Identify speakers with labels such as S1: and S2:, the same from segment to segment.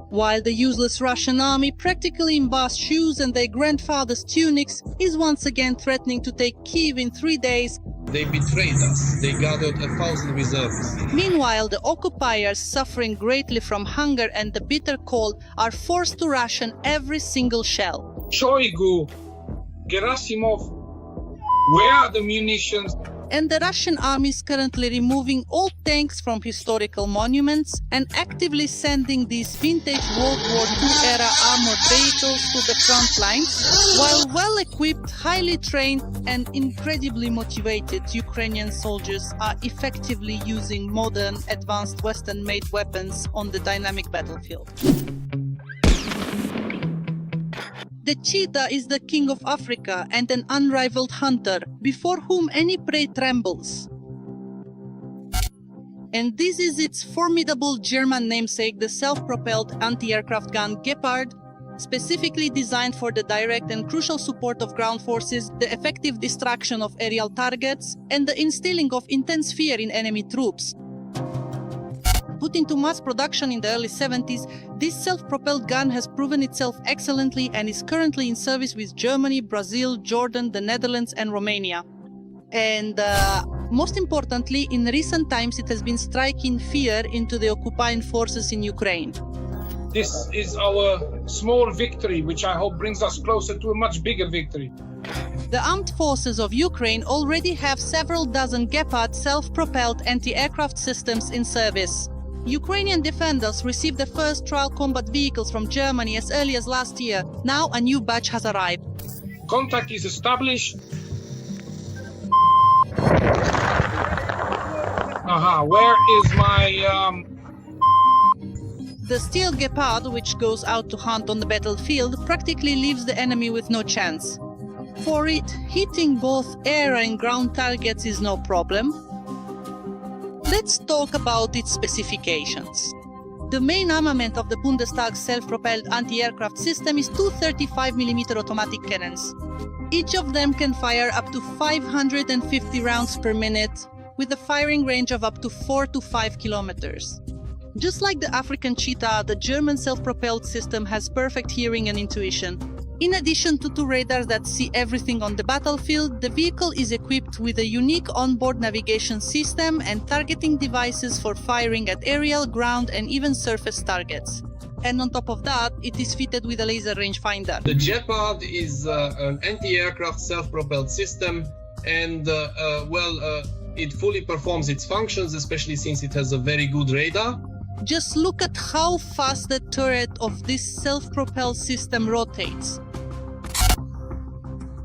S1: while the useless Russian army, practically in Bath shoes and their grandfather's tunics, is once again threatening to take Kyiv in 3 days.
S2: They betrayed us. They gathered 1,000 reservists.
S1: Meanwhile, the occupiers, suffering greatly from hunger and the bitter cold, are forced to ration every single shell.
S3: Shoigu, Gerasimov, where are the munitions?
S1: And the Russian army is currently removing all tanks from historical monuments and actively sending these vintage World War II-era armored vehicles to the front lines, while well-equipped, highly trained and incredibly motivated Ukrainian soldiers are effectively using modern, advanced Western-made weapons on the dynamic battlefield. The cheetah is the king of Africa and an unrivaled hunter, before whom any prey trembles. And this is its formidable German namesake, the self-propelled anti-aircraft gun Gepard, specifically designed for the direct and crucial support of ground forces, the effective destruction of aerial targets, and the instilling of intense fear in enemy troops. Put into mass production in the early 70s, this self-propelled gun has proven itself excellently and is currently in service with Germany, Brazil, Jordan, the Netherlands and Romania. And most importantly, in recent times it has been striking fear into the occupying forces in Ukraine.
S3: This is our small victory, which I hope brings us closer to a much bigger victory.
S1: The armed forces of Ukraine already have several dozen Gepard self-propelled anti-aircraft systems in service. Ukrainian defenders received the first trial combat vehicles from Germany as early as last year. Now a new batch has arrived.
S3: Contact is established. Where is my...
S1: The steel Gepard, which goes out to hunt on the battlefield, practically leaves the enemy with no chance. For it, hitting both air and ground targets is no problem. Let's talk about its specifications. The main armament of the Bundestag's self-propelled anti-aircraft system is two 35mm automatic cannons. Each of them can fire up to 550 rounds per minute, with a firing range of up to 4 to 5 kilometers. Just like the African cheetah, the German self-propelled system has perfect hearing and intuition. In addition to two radars that see everything on the battlefield, the vehicle is equipped with a unique onboard navigation system and targeting devices for firing at aerial, ground and even surface targets. And on top of that, it is fitted with a laser rangefinder.
S2: The Gepard is an anti-aircraft self-propelled system and it fully performs its functions, especially since it has a very good radar.
S1: Just look at how fast the turret of this self-propelled system rotates.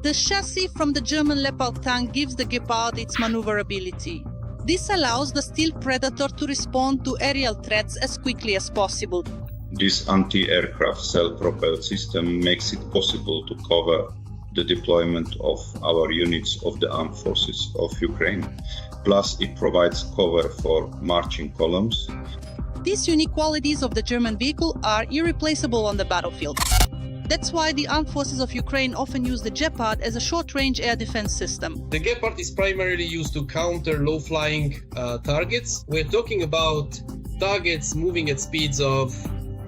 S1: The chassis from the German Leopard tank gives the Gepard its maneuverability. This allows the Steel Predator to respond to aerial threats as quickly as possible.
S4: This anti-aircraft self-propelled system makes it possible to cover the deployment of our units of the armed forces of Ukraine. Plus, it provides cover for marching columns.
S1: These unique qualities of the German vehicle are irreplaceable on the battlefield. That's why the armed forces of Ukraine often use the Gepard as a short-range air defense system.
S2: The Gepard is primarily used to counter low-flying targets. We're talking about targets moving at speeds of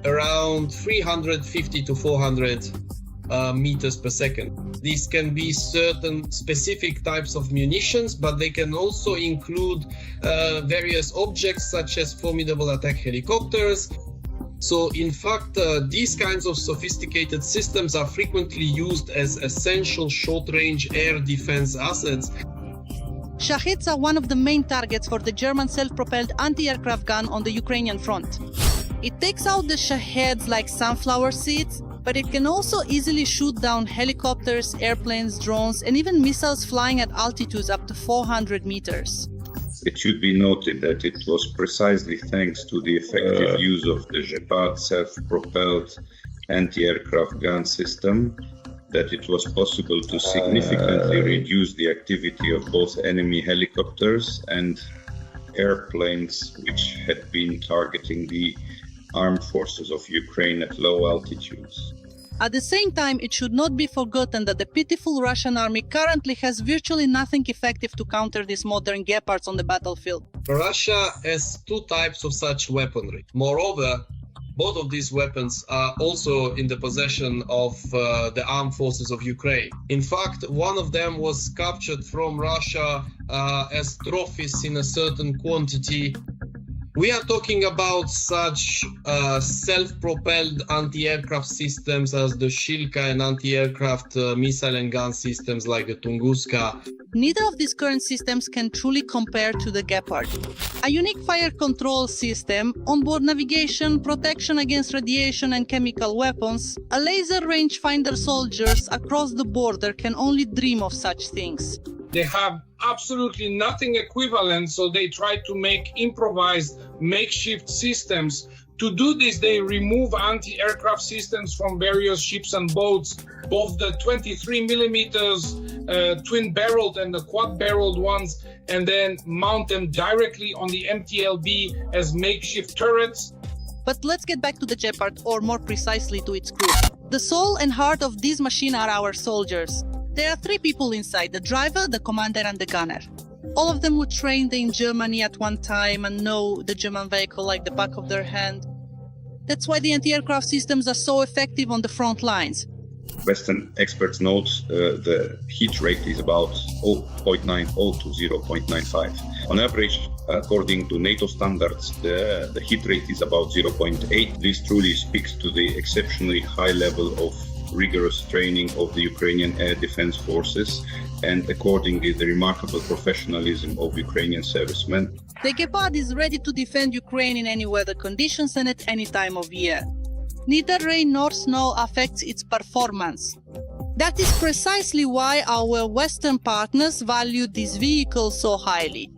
S2: around 350 to 400 meters per second. These can be certain specific types of munitions, but they can also include various objects such as formidable attack helicopters. So in fact, these kinds of sophisticated systems are frequently used as essential short-range air defense assets.
S1: Shaheds are one of the main targets for the German self-propelled anti-aircraft gun on the Ukrainian front. It takes out the Shaheds like sunflower seeds, but it can also easily shoot down helicopters, airplanes, drones, and even missiles flying at altitudes up to 400 meters.
S4: It should be noted that it was precisely thanks to the effective use of the Gepard self-propelled anti-aircraft gun system that it was possible to significantly reduce the activity of both enemy helicopters and airplanes which had been targeting the armed forces of Ukraine at low altitudes.
S1: At the same time, it should not be forgotten that the pitiful Russian army currently has virtually nothing effective to counter these modern Gepards on the battlefield.
S2: Russia has two types of such weaponry. Moreover, Both of these weapons are also in the possession of the armed forces of Ukraine. In fact, one of them was captured from Russia as trophies in a certain quantity. We are talking about such self-propelled anti-aircraft systems as the Shilka and anti-aircraft missile and gun systems like the Tunguska.
S1: Neither of these current systems can truly compare to the Gepard. A unique fire control system, onboard navigation, protection against radiation and chemical weapons, a laser rangefinder soldiers across the border can only dream of such things.
S3: They have absolutely nothing equivalent, so they try to make improvised makeshift systems. To do this, they remove anti-aircraft systems from various ships and boats, both the 23 millimeters twin-barreled and the quad-barreled ones, and then mount them directly on the MTLB as makeshift turrets.
S1: But let's get back to the Gepard, or more precisely to its crew. The soul and heart of this machine are our soldiers. There are 3 people inside: the driver, the commander and the gunner. All of them were trained in Germany at one time and know the German vehicle like the back of their hand. That's why the anti-aircraft systems are so effective on the front lines.
S4: Western experts note the heat rate is about 0.90 to 0.95. On average, according to NATO standards, the heat rate is about 0.8. This truly speaks to the exceptionally high level of rigorous training of the Ukrainian air defense forces and accordingly the remarkable professionalism of Ukrainian servicemen.
S1: The Gepard is ready to defend Ukraine in any weather conditions and at any time of year. Neither rain nor snow affects its performance. That is precisely why our Western partners value this vehicle so highly.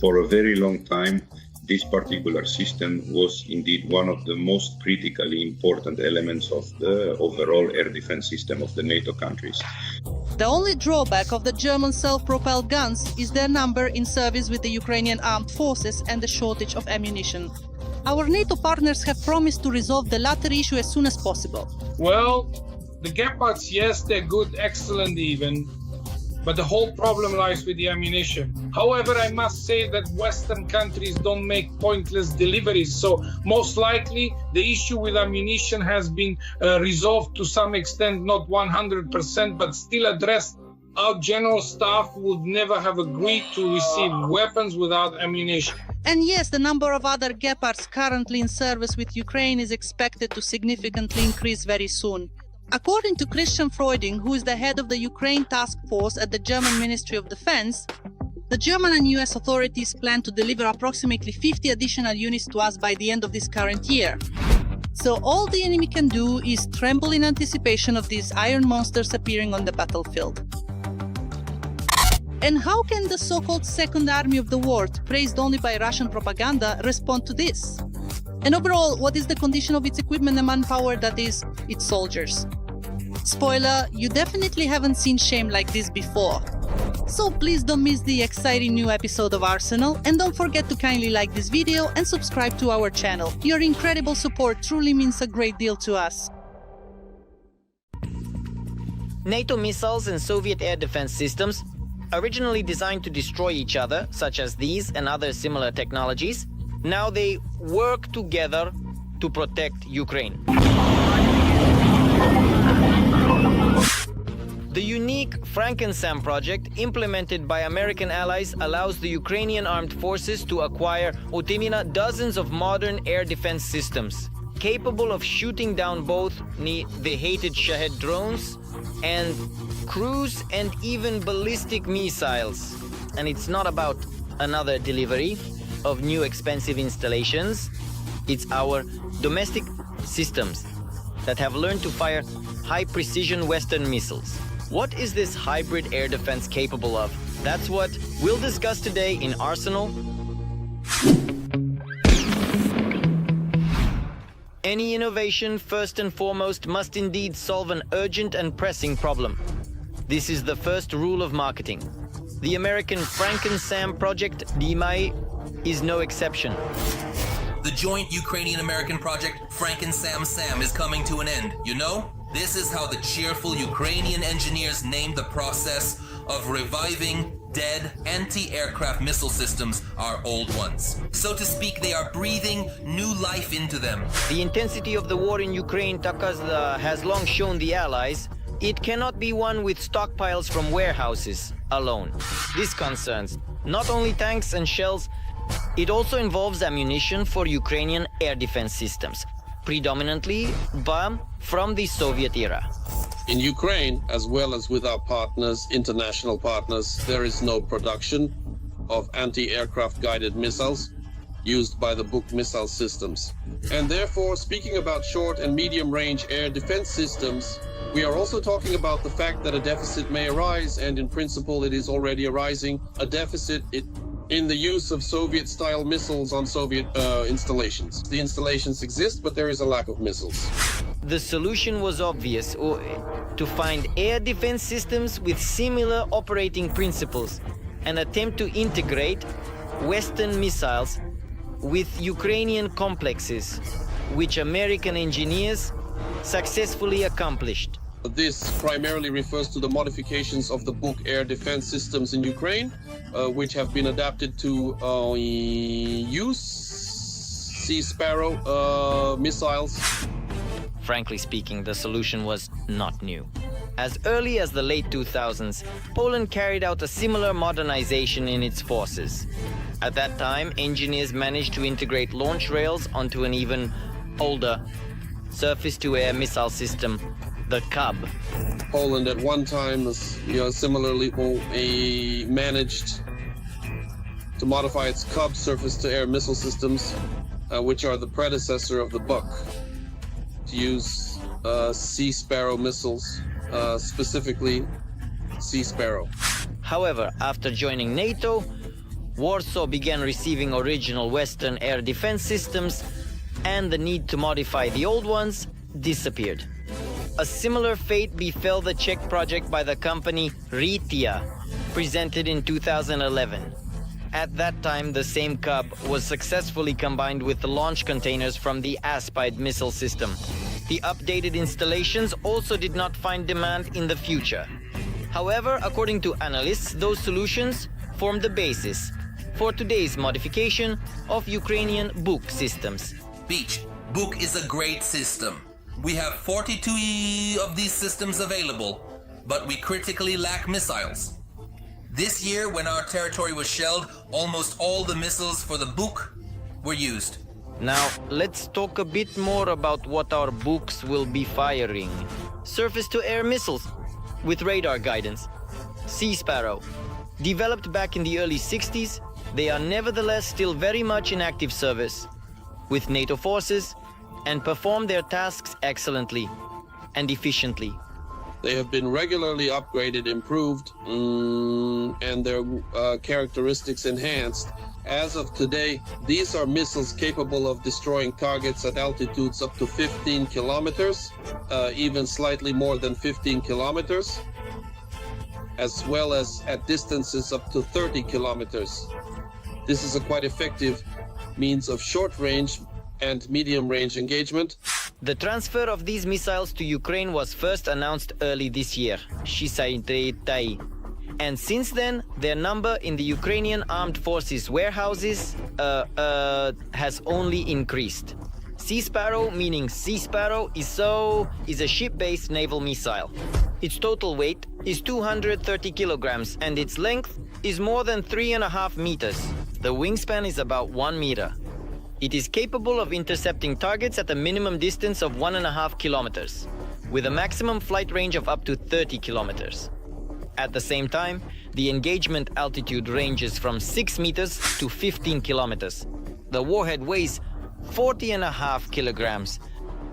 S4: For a very long time, this particular system was indeed one of the most critically important elements of the overall air defense system of the NATO countries.
S1: The only drawback of the German self-propelled guns is their number in service with the Ukrainian armed forces and the shortage of ammunition. Our NATO partners have promised to resolve the latter issue as soon as possible.
S3: Well, the Gepards, yes, they're good, excellent even, but the whole problem lies with the ammunition. However, I must say that Western countries don't make pointless deliveries, so most likely the issue with ammunition has been resolved to some extent, not 100%, but still addressed. Our general staff would never have agreed to receive weapons without ammunition.
S1: And yes, the number of other Gepards currently in service with Ukraine is expected to significantly increase very soon. According to Christian Freuding, who is the head of the Ukraine task force at the German Ministry of Defense, the German and US authorities plan to deliver approximately 50 additional units to us by the end of this current year. So all the enemy can do is tremble in anticipation of these iron monsters appearing on the battlefield. And how can the so-called Second Army of the world, praised only by Russian propaganda, respond to this? And overall, what is the condition of its equipment and manpower, that is, its soldiers? Spoiler, you definitely haven't seen shame like this before. So please don't miss the exciting new episode of Arsenal, and don't forget to kindly like this video and subscribe to our channel. Your incredible support truly means a great deal to us.
S5: NATO missiles and Soviet air defense systems, originally designed to destroy each other, such as these and other similar technologies, now they work together to protect Ukraine. The unique FrankenSAM project, implemented by American allies, allows the Ukrainian armed forces to acquire dozens of modern air defense systems, capable of shooting down both the hated Shahed drones and cruise and even ballistic missiles. And it's not about another delivery of new expensive installations. It's our domestic systems that have learned to fire high-precision Western missiles. What is this hybrid air defense capable of? That's what we'll discuss today in Arsenal. Any innovation, first and foremost, must indeed solve an urgent and pressing problem. This is the first rule of marketing. The American FrankenSAM project, DMAI, is no exception.
S6: The joint Ukrainian-American project FrankenSAM is coming to an end, you know? This is how the cheerful Ukrainian engineers named the process of reviving dead anti-aircraft missile systems are old ones. So to speak, they are breathing new life into them.
S5: The intensity of the war in Ukraine, has long shown the Allies it cannot be won with stockpiles from warehouses alone. This concerns not only tanks and shells, it also involves ammunition for Ukrainian air defense systems, predominantly from the Soviet era.
S2: In Ukraine, as well as with our partners, international partners, there is no production of anti-aircraft guided missiles used by the Buk missile systems. And therefore, speaking about short and medium-range air defense systems, we are also talking about the fact that a deficit may arise, and in principle it is already arising, a deficit in the use of Soviet-style missiles on Soviet installations. The installations exist, but there is a lack of missiles.
S5: The solution was obvious, to find air defense systems with similar operating principles and attempt to integrate Western missiles with Ukrainian complexes, which American engineers successfully accomplished.
S2: This primarily refers to the modifications of the Buk air defense systems in Ukraine, which have been adapted to use Sea Sparrow missiles.
S5: Frankly speaking, the solution was not new. As early as the late 2000s, Poland carried out a similar modernization in its forces. At that time, engineers managed to integrate launch rails onto an even older surface-to-air missile system, the Cub.
S2: Poland at one time similarly managed to modify its Cub surface-to-air missile systems, which are the predecessor of the Buk, to use Sea Sparrow missiles, specifically Sea Sparrow.
S5: However, after joining NATO, Warsaw began receiving original Western air defense systems, and the need to modify the old ones disappeared. A similar fate befell the Czech project by the company Ritia, presented in 2011. At that time, the same Cub was successfully combined with the launch containers from the Aspide missile system. The updated installations also did not find demand in the future. However, according to analysts, those solutions formed the basis for today's modification of Ukrainian Buk systems.
S6: Beach, Buk is a great system. We have 42 of these systems available, but we critically lack missiles. This year, when our territory was shelled, almost all the missiles for the Buk were used.
S5: Now, let's talk a bit more about what our Buks will be firing. Surface-to-air missiles with radar guidance. Sea Sparrow. Developed back in the early 60s, they are nevertheless still very much in active service with NATO forces and perform their tasks excellently and efficiently.
S2: They have been regularly upgraded, improved, and their characteristics enhanced. As of today, these are missiles capable of destroying targets at altitudes up to 15 kilometers, even slightly more than 15 kilometers, as well as at distances up to 30 kilometers. This is a quite effective means of short-range and medium-range engagement.
S5: The transfer of these missiles to Ukraine was first announced early this year, and since then, their number in the Ukrainian armed forces warehouses has only increased. Sea Sparrow, meaning Sea Sparrow, is a ship-based naval missile. Its total weight is 230 kilograms and its length is more than 3.5 meters. The wingspan is about 1 meter. It is capable of intercepting targets at a minimum distance of 1.5 kilometers, with a maximum flight range of up to 30 kilometers. At the same time, the engagement altitude ranges from 6 meters to 15 kilometers. The warhead weighs 40.5 kilograms.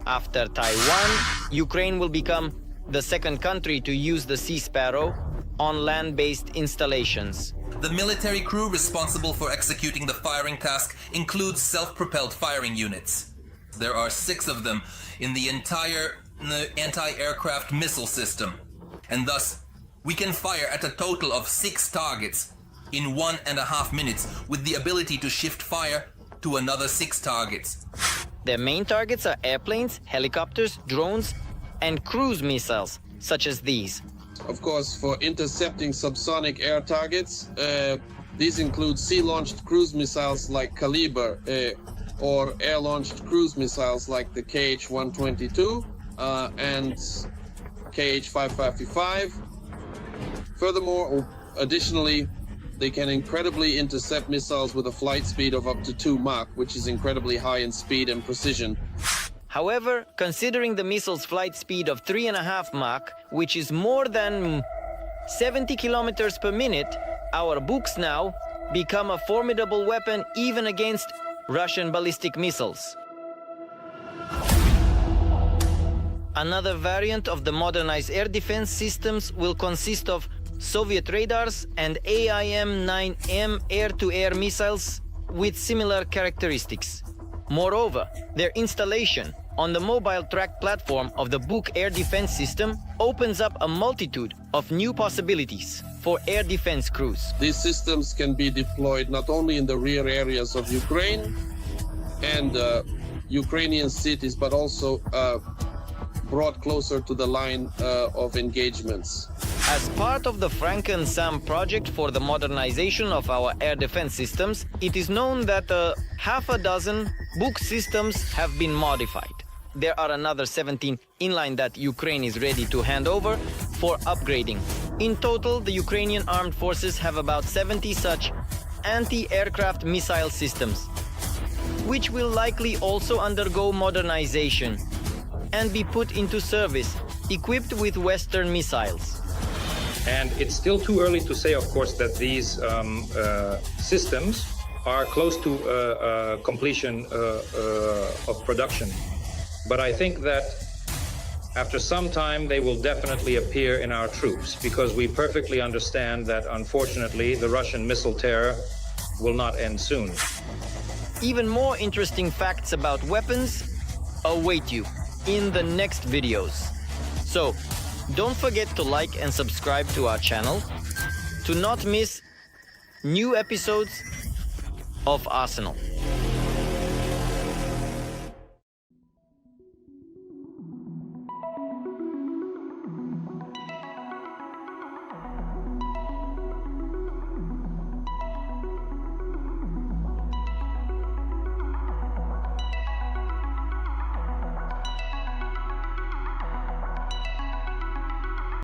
S5: After Taiwan, Ukraine will become the second country to use the Sea Sparrow on land-based installations.
S6: The military crew responsible for executing the firing task includes self-propelled firing units. There are 6 of them in the entire anti-aircraft missile system, and thus we can fire at a total of 6 targets in 1.5 minutes, with the ability to shift fire to another 6 targets.
S5: Their main targets are airplanes, helicopters, drones, and cruise missiles, such as these.
S2: of course, for intercepting subsonic air targets. These include sea-launched cruise missiles like Kaliber or air-launched cruise missiles like the KH-122 and KH-5555. Furthermore, additionally, they can incredibly intercept missiles with a flight speed of up to 2 Mach, which is incredibly high in speed and precision.
S5: However, considering the missile's flight speed of 3.5 Mach, which is more than 70 kilometers per minute, our Buks now become a formidable weapon even against Russian ballistic missiles. Another variant of the modernized air defense systems will consist of Soviet radars and AIM-9M air-to-air missiles with similar characteristics. Moreover, their installation on the mobile track platform of the Buk air defense system opens up a multitude of new possibilities for air defense crews.
S2: These systems can be deployed not only in the rear areas of Ukraine and Ukrainian cities, but also brought closer to the line of engagements.
S5: As part of the FrankenSAM project for the modernization of our air defense systems, it is known that half a dozen Buk systems have been modified. There are another 17 inline that Ukraine is ready to hand over for upgrading. In total, the Ukrainian armed forces have about 70 such anti-aircraft missile systems, which will likely also undergo modernization and be put into service, equipped with Western missiles.
S7: And it's still too early to say, of course, that these systems are close to completion of production. But I think that after some time, they will definitely appear in our troops, because we perfectly understand that, unfortunately, the Russian missile terror will not end soon.
S5: Even more interesting facts about weapons await you in the next videos. So, don't forget to like and subscribe to our channel to not miss new episodes of Arsenal.